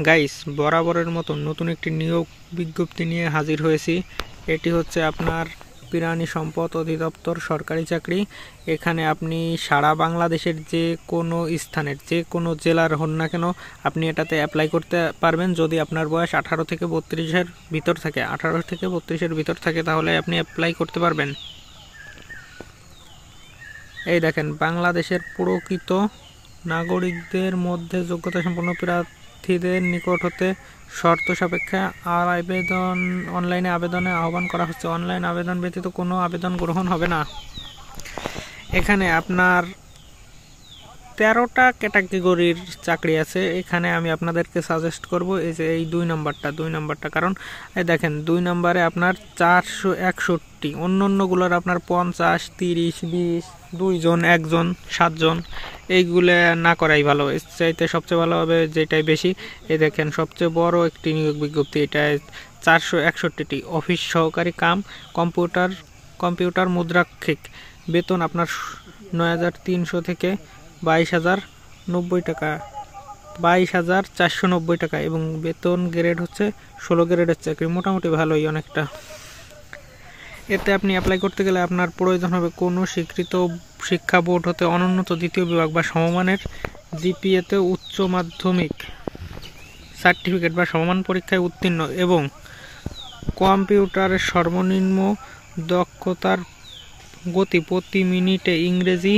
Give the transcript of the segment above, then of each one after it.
Guys, বরাবরের মতো নতুন একটি নিয়োগ বিজ্ঞপ্তি নিয়ে হাজির হয়েছি। এটি হচ্ছে আপনার প্রাণী সম্পদ অধিদপ্তর সরকারি চাকরি। এখানে আপনি সারা বাংলাদেশের যে কোনো স্থানের যে কোনো জেলার হন না কেন আপনি এটাতে অ্যাপ্লাই করতে পারবেন। যদি আপনার বয়স 18 থেকে 32-এর ভিতর থাকে 18 থেকে 32-এর ভিতর থাকে তাহলে আপনি অ্যাপ্লাই করতে পারবেন। এই দেখেন, বাংলাদেশের প্রকৃত নাগরিকদের মধ্যে যোগ্যতা সম্পন্ন প্রার্থীদের নিকট হতে শর্ত সাপেক্ষে অনলাইনে আবেদনে আহ্বান করা হচ্ছে। অনলাইন আবেদন ব্যতীত কোনো আবেদন গ্রহণ হবে না। এখানে আপনার 13টা ক্যাটাগরির চাকরি আছে। এখানে আমি আপনাদেরকে সাজেস্ট করব এই যে এই 2 নাম্বারটা, কারণ এই দেখেন 2 নাম্বারে আপনার 461, অন্যগুলোর আপনার 50, 30, 20, 2 জন, 1 জন, 7 জন, এইগুলো না করাই ভালো। এর চাইতে সবচেয়ে ভালো হবে যেটাই বেশি। এই দেখেন সবচেয়ে বড় একটি নিয়োগ বিজ্ঞপ্তি, এটা 461টি। অফিস সহকারী কাম কম্পিউটার মুদ্রাক্ষিক। বেতন আপনার 9,300 থেকে 22,090 টাকা, 22,490 টাকা, এবং বেতন গ্রেড হচ্ছে 16 গ্রেডের চাকরি। মোটামুটি ভালোই অনেকটা। এতে আপনি অ্যাপ্লাই করতে গেলে আপনার প্রয়োজন হবে কোনো স্বীকৃত শিক্ষা বোর্ড হতে অনুন্নত দ্বিতীয় বিভাগ বা সমমানের জিপিএতে উচ্চ মাধ্যমিক সার্টিফিকেট বা সমমান পরীক্ষায় উত্তীর্ণ এবং কম্পিউটারের সর্বনিম্ন দক্ষতার গতি প্রতি মিনিটে ইংরেজি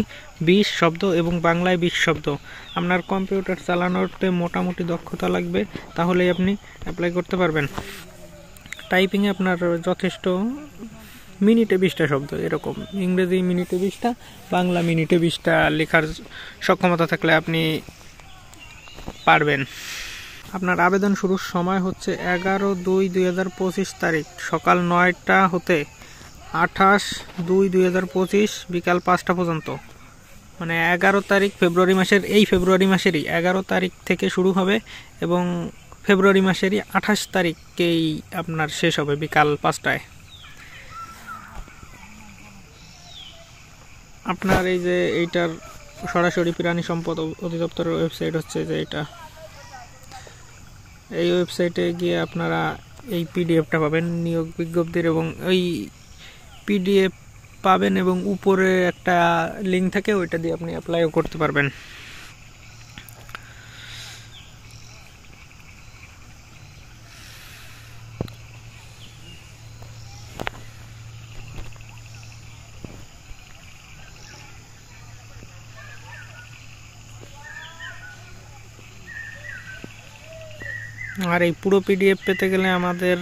20 শব্দ এবং বাংলায় 20 শব্দ। আপনার কম্পিউটার চালানোতে মোটামুটি দক্ষতা লাগবে, তাহলেই আপনি অ্যাপ্লাই করতে পারবেন। টাইপিংয়ে আপনার যথেষ্ট মিনিটে 20টা শব্দ, এরকম ইংরেজি মিনিটে 20টা, বাংলা মিনিটে 20টা লেখার সক্ষমতা থাকলে আপনি পারবেন। আপনার আবেদন শুরুর সময় হচ্ছে 11/2/2025 তারিখ সকাল 9টা হতে 28/2/2025 বিকাল 5টা পর্যন্ত। মানে 11 তারিখ ফেব্রুয়ারি মাসেরই 11 তারিখ থেকে শুরু হবে এবং ফেব্রুয়ারি মাসেরই 28 তারিখেই আপনার শেষ হবে বিকাল 5টায়। আপনার এই যে এইটার সরাসরি প্রাণী সম্পদ অধিদপ্তরের ওয়েবসাইট হচ্ছে যে এটা, এই ওয়েবসাইটে গিয়ে আপনারা এই পিডিএফটা পাবেন নিয়োগ বিজ্ঞপ্তির, এবং ওই পিডিএফ পাবেন এবং উপরে একটা লিঙ্ক থাকে, ওইটা দিয়ে আপনি অ্যাপ্লাইও করতে পারবেন। আর এই পুরো পিডিএফ পেতে গেলে আমাদের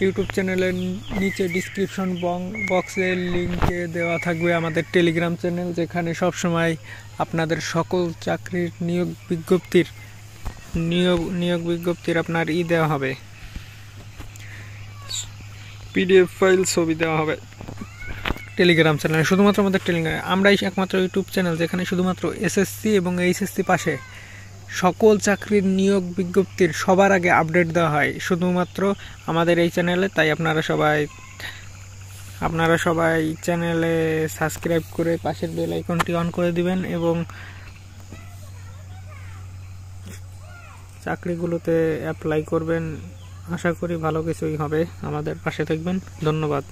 ইউটিউব চ্যানেলের নিচে ডিসক্রিপশন বক্সের লিঙ্কে দেওয়া থাকবে আমাদের টেলিগ্রাম চ্যানেল, যেখানে সবসময় আপনাদের সকল চাকরির নিয়োগ বিজ্ঞপ্তির আপনার দেওয়া হবে, পিডিএফ ফাইল ছবি দেওয়া হবে টেলিগ্রাম চ্যানেলে। শুধুমাত্র আমাদের টেলিগ্রাম, আমরাই একমাত্র ইউটিউব চ্যানেল যেখানে শুধুমাত্র এসএসসি এবং এইচএসসি পাশে সকল চাকরির নিয়োগ বিজ্ঞপ্তির সবার আগে আপডেট দেওয়া হয় শুধুমাত্র আমাদের এই চ্যানেলে। তাই আপনারা সবাই চ্যানেলে সাবস্ক্রাইব করে পাশের বেল আইকনটি অন করে দিবেন এবং চাকরিগুলোতে অ্যাপ্লাই করবেন। আশা করি ভালো কিছুই হবে। আমাদের পাশে থাকবেন। ধন্যবাদ।